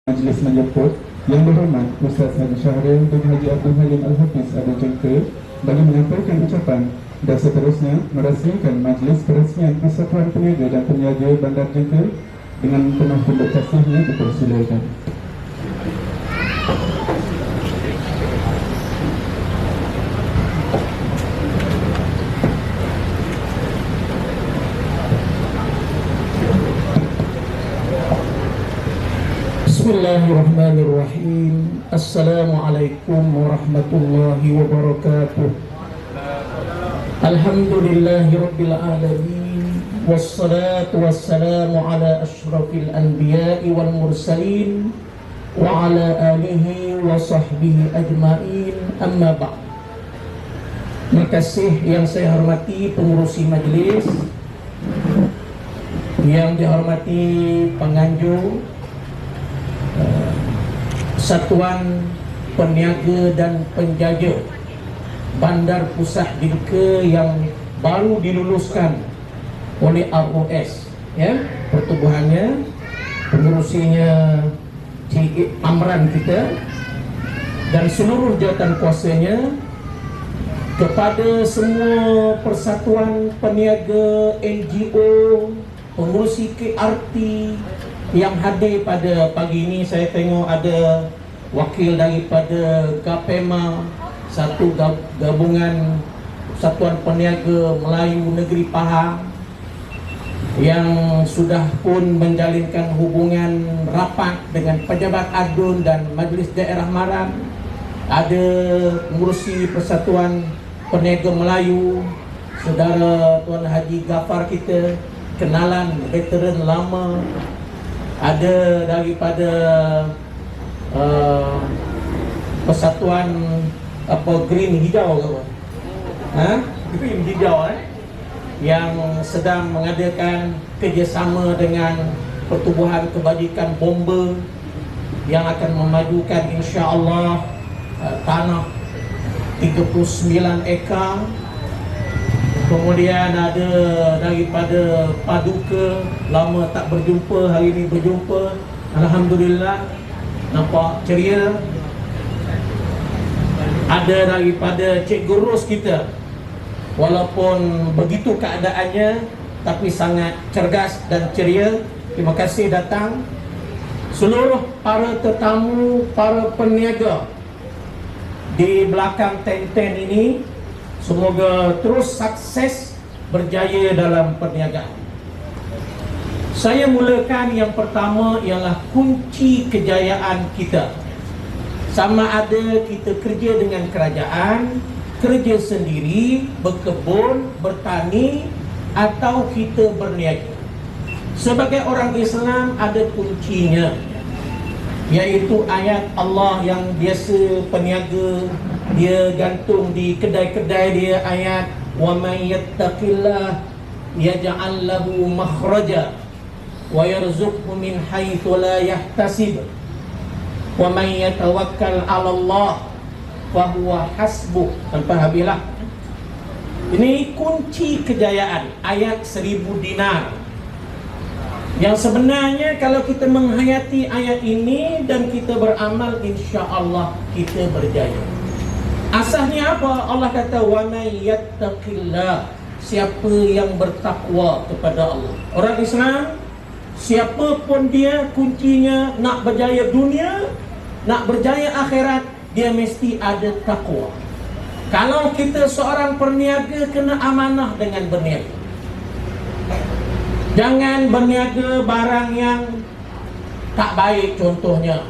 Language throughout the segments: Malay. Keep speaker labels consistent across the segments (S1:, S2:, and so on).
S1: Majlis menyebut Yang Berhormat Ustaz Haji Syahril bin Haji Abdul Halim Al-Hafiz Abu Jengke bagi menyampaikan ucapan dan seterusnya merasmikan Majlis Perasmian Persatuan Peniaga dan Peniaga Bandar Jengke dengan penuh tunduk kasihnya dipersilakan.
S2: Bismillahirrahmanirrahim. Assalamualaikum warahmatullahi wabarakatuh. Alhamdulillahirabbil alamin. Wassalatu wassalamu ala asyrafil anbiya'i wal mursalin wa ala alihi wa sahbihi ajma'in. Amma ba'd. Terima kasih yang saya hormati pengurusi majlis, yang dihormati penganjur Satuan Peniaga dan Penjaja Bandar Pusat Jengke yang baru diluluskan oleh ROS, ya, pertubuhannya, pengurusinya Cik Amran kita dan seluruh jawatan kuasanya, kepada semua persatuan peniaga, NGO, pengurusi KRT yang hadir pada pagi ini. Saya tengok ada wakil daripada GAPEMA, satu gabungan Satuan Peniaga Melayu Negeri Pahang, yang sudah pun menjalinkan hubungan rapat dengan pejabat adun dan Majlis Daerah Maram. Ada pengurusi Persatuan Peniaga Melayu, saudara Tuan Haji Gafar kita, kenalan veteran lama. Ada daripada persatuan green hijau ke apa? Green hijau yang sedang mengadakan kerjasama dengan pertubuhan kebajikan bomba yang akan memajukan insya-Allah tanah 39 ekar. Kemudian ada daripada Paduka, lama tak berjumpa, hari ini berjumpa. Alhamdulillah, nampak ceria. Ada daripada Cikgu Ros kita, walaupun begitu keadaannya tapi sangat cergas dan ceria. Terima kasih datang. Seluruh para tetamu, para peniaga di belakang tent-tent ini, semoga terus sukses berjaya dalam perniagaan. Saya mulakan yang pertama ialah kunci kejayaan kita. Sama ada kita kerja dengan kerajaan, kerja sendiri, berkebun, bertani, atau kita berniaga. Sebagai orang Islam ada kuncinya, yaitu ayat Allah yang biasa peniaga dia gantung di kedai-kedai dia, ayat wa may yattaqillah yaj'al lahu makhraja wa yarzuqhu min haitsu la yahtasib wa may yatawakkal 'ala Allah fa huwa hasbuh. Sampai habislah. Ini kunci kejayaan, ayat 1000 dinar. Yang sebenarnya kalau kita menghayati ayat ini dan kita beramal, insya-Allah kita berjaya. Asasnya apa? Allah kata wa may yattaqillah, siapa yang bertakwa kepada Allah. Orang Islam, siapa pun dia, kuncinya nak berjaya dunia, nak berjaya akhirat, dia mesti ada takwa. Kalau kita seorang perniaga, kena amanah dengan berniaga. Jangan berniaga barang yang tak baik. Contohnya,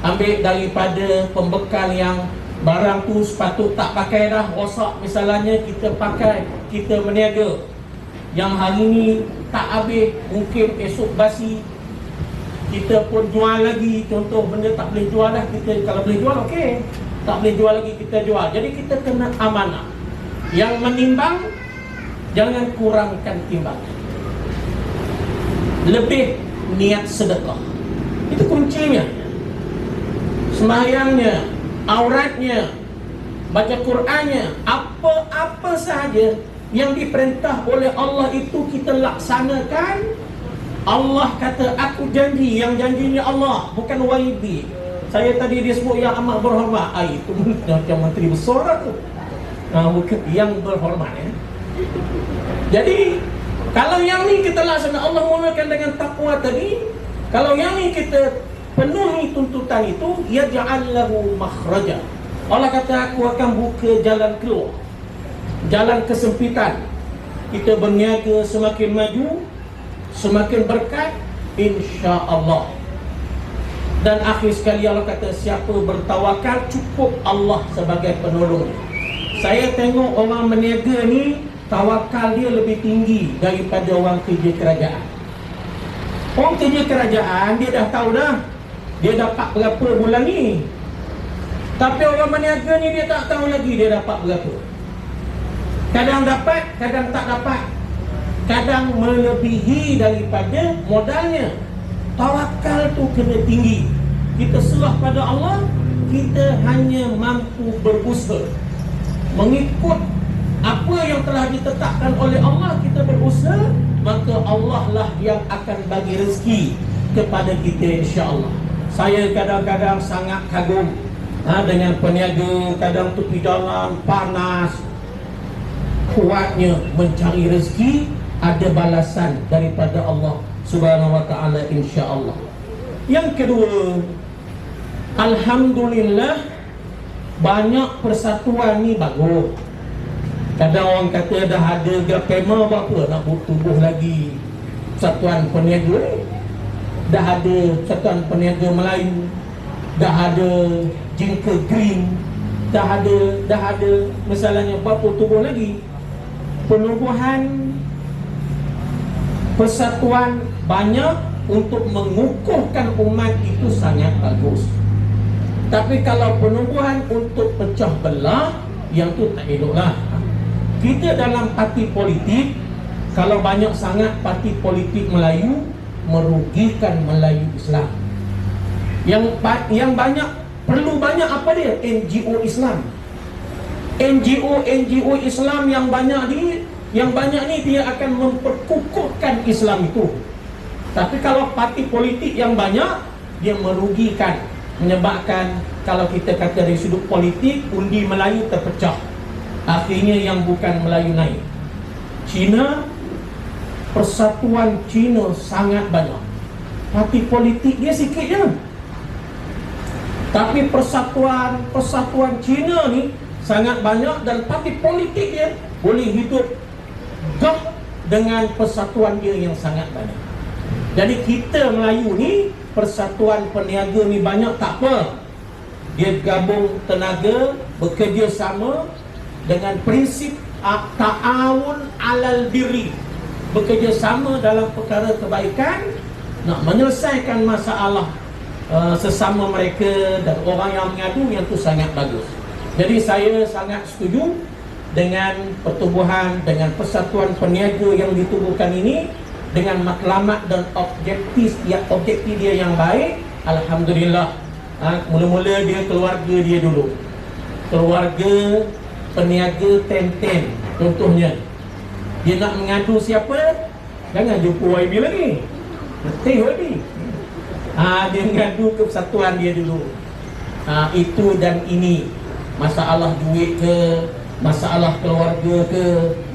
S2: ambil daripada pembekal yang barang tu sepatut tak pakai dah, rosak misalnya, kita pakai, kita berniaga. Yang hari ni tak habis, mungkin esok basi, kita pun jual lagi. Contoh benda tak boleh jual dah, kita kalau boleh jual okey, tak boleh jual lagi kita jual. Jadi kita kena amanah. Yang menimbang, jangan kurangkan timbangan. Lebih niat sedekah, itu kuncinya. Sembahyangnya, auratnya, baca Qurannya, apa-apa sahaja yang diperintah oleh Allah itu kita laksanakan, Allah kata aku janji, yang janjinya Allah, bukan YB. Saya tadi dia sebut yang amat berhormat. Itu macam menteri besar tu. Bukan yang berhormat ya. Jadi kalau yang ni kita laksana, Allah mulakan dengan takwa tadi. Kalau yang ni kita penuhi tuntutan itu, yaj'al lahu makhraja. Allah kata aku akan buka jalan keluar, jalan kesempitan. Kita berniaga semakin maju, semakin berkat, insya-Allah. Dan akhir sekali Allah kata siapa bertawakal, cukup Allah sebagai penolongnya. Saya tengok orang berniaga ni tawakal dia lebih tinggi daripada orang kerja kerajaan. Orang kerja kerajaan dia dah tahu dah dia dapat berapa bulan ni. Tapi orang berniaga ni dia tak tahu lagi dia dapat berapa. Kadang dapat, kadang tak dapat. Kadang melebihi daripada modalnya. Tawakal tu kena tinggi. Kita serah pada Allah, kita hanya mampu berusaha mengikut apa yang telah ditetapkan oleh Allah. Kita berusaha, maka Allah lah yang akan bagi rezeki kepada kita, insya-Allah. Saya kadang-kadang sangat kagum dengan peniaga, kadang tepi jalan panas, kuatnya mencari rezeki, ada balasan daripada Allah Subhanahu wa taala, insya-Allah. Yang kedua, alhamdulillah banyak persatuan ni bagus. Kadang orang kata dah ada Gapema berapa nak bertubuh lagi persatuan peniaga ni. Dah ada persatuan peniaga Melayu, dah ada Jingka Green, dah ada misalnya berapa tubuh lagi. Penubuhan persatuan banyak untuk mengukuhkan umat itu sangat bagus. Tapi kalau penubuhan untuk pecah belah, yang tu tak eloklah. Kita dalam parti politik, kalau banyak sangat parti politik Melayu, merugikan Melayu Islam. Yang banyak, perlu banyak apa dia? NGO Islam. NGO Islam yang banyak ni dia akan memperkukuhkan Islam itu. Tapi kalau parti politik yang banyak, dia merugikan, menyebabkan kalau kita kata dari sudut politik, undi Melayu terpecah. Akhirnya yang bukan Melayu naik. Cina, persatuan Cina sangat banyak. Parti politik dia sikit je. Tapi persatuan Cina ni sangat banyak, dan parti politik dia boleh hidup gah dengan persatuan dia yang sangat banyak. Jadi kita Melayu ni, persatuan peniaga ni banyak tak apa. Dia gabung tenaga, bekerja sama dengan prinsip ta'awun alal birri, bekerja sama dalam perkara kebaikan, nak menyelesaikan masalah sesama mereka dan orang yang mengadu, yang tu sangat bagus. Jadi saya sangat setuju dengan pertubuhan, dengan persatuan peniaga yang ditubuhkan ini, dengan matlamat dan objektif dia yang baik. Alhamdulillah. Mula-mula dia keluarga dia dulu, keluarga peniaga Ten-Ten contohnya. Dia nak mengadu siapa, jangan jumpa YB lagi, letih YB. Dia mengadu ke persatuan dia dulu. Itu dan ini, masalah duit ke, masalah keluarga ke,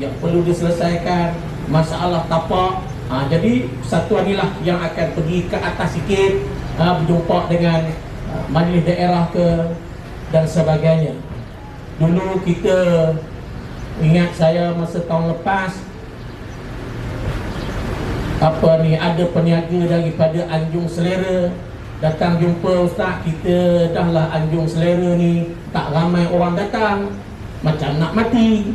S2: yang perlu diselesaikan, masalah tapak. Jadi persatuan inilah yang akan pergi ke atas sikit, berjumpa dengan majlis daerah ke dan sebagainya. Dulu kita, ingat saya masa tahun lepas, ada peniaga daripada Anjung Selera datang jumpa ustaz, kita dah lah Anjung Selera ni tak ramai orang datang, macam nak mati,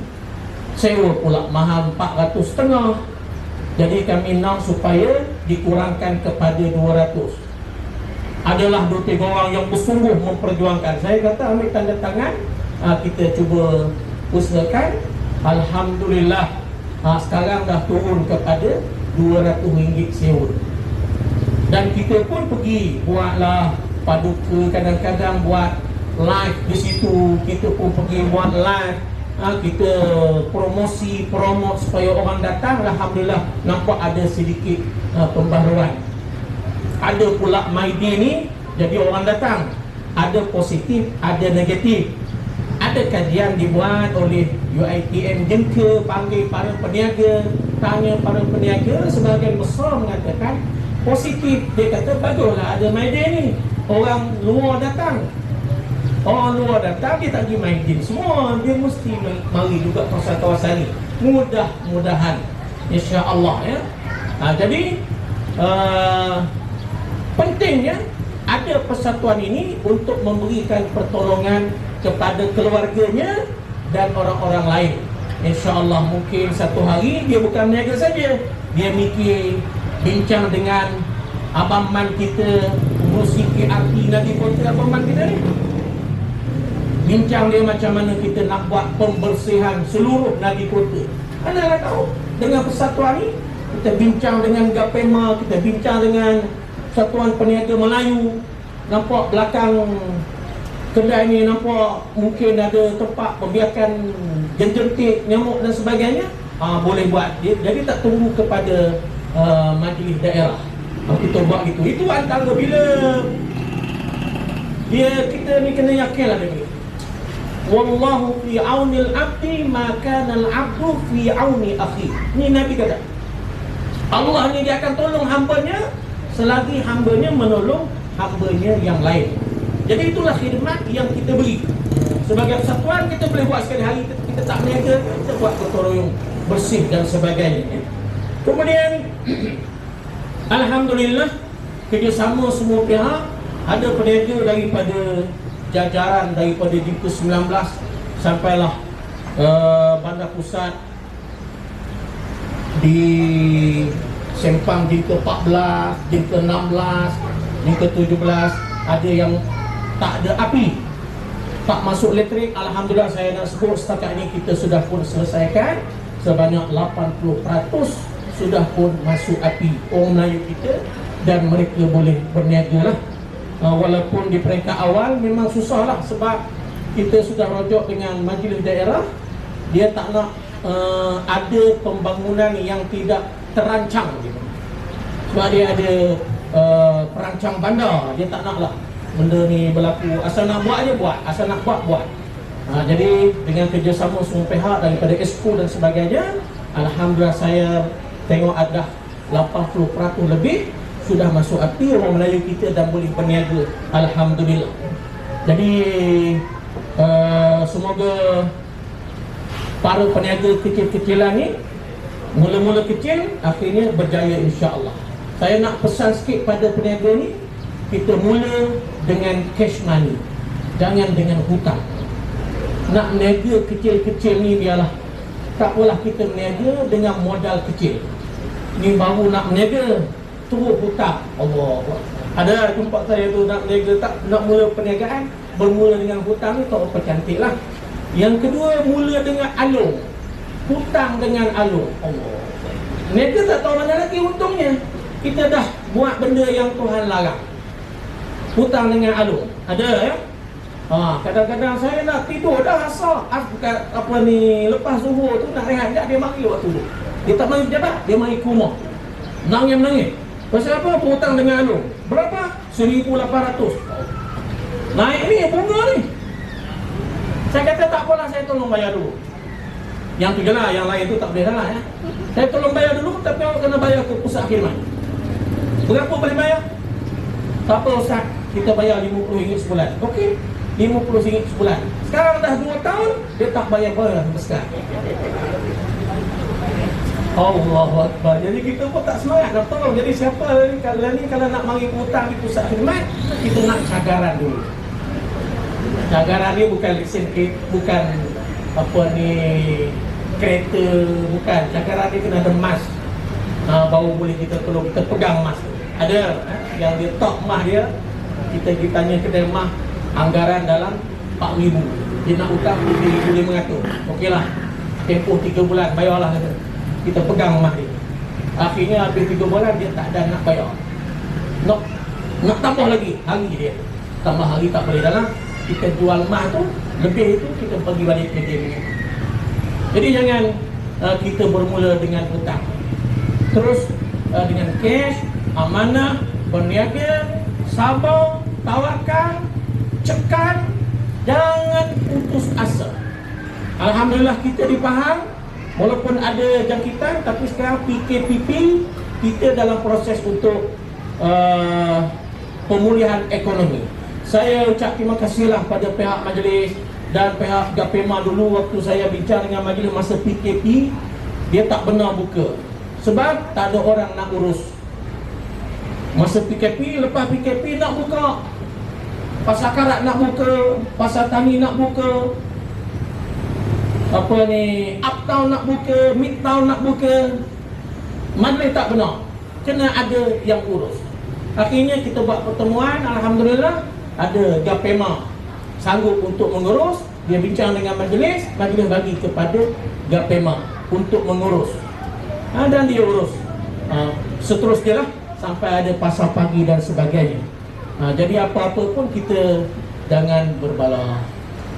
S2: sewa pula mahal 450. Jadi kami nak supaya dikurangkan kepada 200. Adalah 2-3 orang yang bersungguh memperjuangkan. Saya kata ambil tanda tangan, kita cuba usahakan. Alhamdulillah, sekarang dah turun kepada RM200 sewa. Dan kita pun pergi buatlah paduka, kadang-kadang buat live di situ. Kita pun pergi buat live, kita promote supaya orang datang. Alhamdulillah, nampak ada sedikit pembaharuan. Ada pula MyD ni, jadi orang datang, ada positif, ada negatif. Ada kajian dibuat oleh UiTM Jengka, panggil para peniaga, tanya para peniaga, sebahagian besar mengatakan positif. Dia kata baguslah ada MyD ni, orang luar datang. Orang luar datang, dia tak pergi MyD semua, dia mesti mari juga kawasan-kawasan ni. Mudah-mudahan, insya-Allah ya. Jadi pentingnya ada persatuan ini untuk memberikan pertolongan kepada keluarganya dan orang-orang lain. InsyaAllah mungkin satu hari dia bukan meniaga saja, dia mikir, bincang dengan abang man kita, ngurusi KRT Nadi Kota abang man kita ni. Bincang dia macam mana kita nak buat pembersihan seluruh Nadi Kota. Anda nak tahu, dengan persatuan ni kita bincang dengan Gapema, kita bincang dengan Satuan Peniaga Melayu. Nampak belakang kedai ni, nampak mungkin ada tempat membiarkan jentik, nyamuk dan sebagainya. Boleh buat. Jadi tak tunggu kepada majlis daerah. Kita buat gitu. Itu antara bila kita ni kena yakinlah dia. Wallahu fi aunil abdi ma kana al-abdu fi auni akhi. Ni Nabi kata. Allah ni dia akan tolong hambanya selagi hambanya menolong hambanya yang lain. Jadi itulah khidmat yang kita beri. Sebagai persatuan kita boleh buat sekali hari, kita tak meniaga, kita buat gotong royong bersih dan sebagainya. Kemudian alhamdulillah kerjasama semua pihak. Ada peniaga daripada jajaran daripada Jengka 19 sampailah Bandar Pusat, di Sempang Jengka 14, Jengka 16, Jengka 17. Ada yang tak ada api, tak masuk elektrik. Alhamdulillah saya nak sebut setakat ini kita sudah pun selesaikan. Sebanyak 80% sudah pun masuk api orang Melayu kita, dan mereka boleh berniaga lah. Walaupun di peringkat awal memang susah lah, sebab kita sudah rujuk dengan majlis daerah. Dia tak nak ada pembangunan yang tidak terancang gitu. Sebab dia ada perancang bandar, dia tak nak lah benda ni berlaku asal nak buat je buat, asal nak buat. Jadi dengan kerjasama semua pihak daripada Exco dan sebagainya, alhamdulillah saya tengok ada 80% lebih sudah masuk api orang Melayu kita dan boleh berniaga. Alhamdulillah. Jadi semoga para peniaga kecil-kecilan ni mula-mula kecil, akhirnya berjaya insya-Allah. Saya nak pesan sikit pada peniaga ni, kita mula dengan cash money, jangan dengan hutang. Nak meniaga kecil-kecil ni biarlah, tak apalah kita meniaga dengan modal kecil. Ni baru nak meniaga, terus hutang. Allah. Ada tempat saya tu nak meniaga, tak nak mula perniagaan, bermula dengan hutang ni tak apa cantik lah. Yang kedua, mula dengan alung, hutang dengan alung. Allah. Meniaga tak tahu mana lagi untungnya. Kita dah buat benda yang Tuhan larang, hutang dengan alung. Ada ya? Kadang-kadang saya nak tidur dah asal apa ni, lepas zuhur tu nak rehat, dia mari waktu tu. Dia tak mari pejabat, dia mari ke rumah. Nangis-nangis. Pasal apa? Hutang dengan alung. Berapa? 1,800. Naik ni bunga ni. Saya kata tak apalah, saya tolong bayar dulu. Yang tu je lah, yang lain tu tak boleh salah ya. Saya tolong bayar dulu, tapi awak kena bayar ke pusat khidmat. Berapa boleh bayar? Tak apa Ustaz, kita bayar RM50 sebulan. Okey, RM50 sebulan. Sekarang dah 2 tahun, dia tak bayar-bayar sampai sekarang. Allahu Akbar. Jadi kita pun tak semangat nak tolong. Jadi siapa ni kalau nak mari hutang di pusat khidmat, kita nak cagaran dulu. Cagaran ni bukan lesen, bukan apa ni kereta, bukan. Cagaran ni kena ada mas. Baru boleh kita tolong, kita pegang mas. Ada yang dia top mah dia, kita tanya kedai mah, anggaran dalam 4,000. Dia nak hutang 3,500. Okeylah, tempoh 3 bulan bayarlah kata. Kita pegang mah dia. Akhirnya habis 3 bulan dia tak ada nak bayar. Nak tambah lagi hari dia. Tambah hari tak boleh dalam. Kita jual mah tu, lebih itu kita pergi balik ke dia. Jadi jangan kita bermula dengan hutang. Terus dengan cash, amanah, berniaga, sabar, tawakal, cekal, jangan putus asa. Alhamdulillah kita di Pahang, walaupun ada jangkitan, tapi sekarang PKPP kita dalam proses untuk pemulihan ekonomi. Saya ucap terima kasihlah pada pihak majlis dan pihak Gapema dulu waktu saya bincang dengan majlis masa PKP, dia tak benar buka sebab tak ada orang nak urus. Masa PKP, lepas PKP nak buka, pasar karat nak buka, pasar tani nak buka, apa ni, uptown nak buka, midtown nak buka, majlis tak benar, kena ada yang urus. Akhirnya kita buat pertemuan, alhamdulillah ada Gapema sanggup untuk mengurus. Dia bincang dengan majlis, majlis bagi kepada Gapema untuk mengurus, dan dia urus. Seterusnya lah sampai ada pasar pagi dan sebagainya. Jadi apa-apa pun kita jangan berbalah,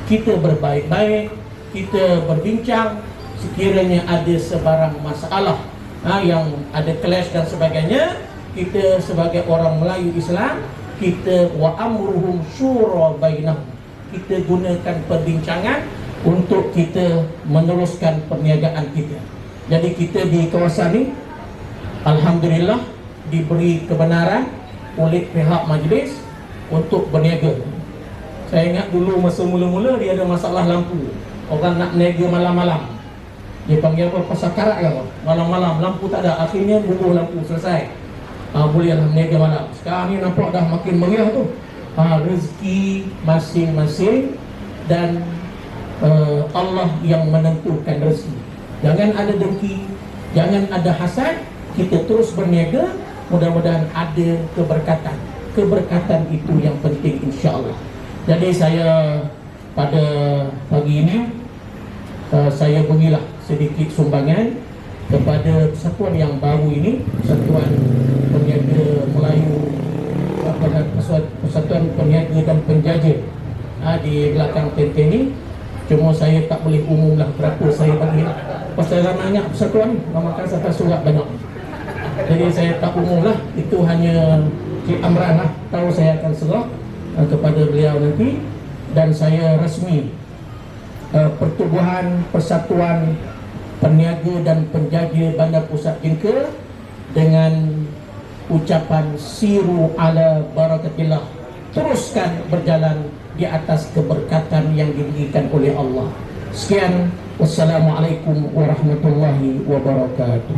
S2: kita berbaik-baik, kita berbincang. Sekiranya ada sebarang masalah yang ada clash dan sebagainya, kita sebagai orang Melayu Islam, kita wa amruhum syura bainahum, kita gunakan perbincangan untuk kita meneruskan perniagaan kita. Jadi kita di kawasan ini alhamdulillah diberi kebenaran oleh pihak majlis untuk berniaga. Saya ingat dulu masa mula-mula dia ada masalah lampu, orang nak berniaga malam-malam, dia panggil apa, pasar karat ke apa, malam-malam lampu tak ada, akhirnya bubuh lampu, selesai. Bolehlah berniaga malam. Sekarang ni nampak dah makin meriah tu. Rezeki masing-masing dan Allah yang menentukan rezeki. Jangan ada dengki, jangan ada hasad, kita terus berniaga, mudah-mudahan ada keberkatan. Keberkatan itu yang penting insya-Allah. Jadi saya pada pagi ini saya berilah sedikit sumbangan kepada persatuan yang baru ini, Persatuan Peniaga Melayu, Persatuan Peniaga dan Penjaja di belakang tent ini. Cuma saya tak boleh umumlah berapa saya bagi, pasal ramainya persatuan ni, memakan satu surat banyak. Jadi saya tak umumlah, itu hanya Cik Amran lah tahu. Saya akan serah kepada beliau nanti. Dan saya rasmi Pertubuhan Persatuan Peniaga dan Penjaja Bandar Pusat Jengka dengan ucapan siru ala barakatillah, teruskan berjalan di atas keberkatan yang diberikan oleh Allah. Sekian, wassalamualaikum warahmatullahi wabarakatuh.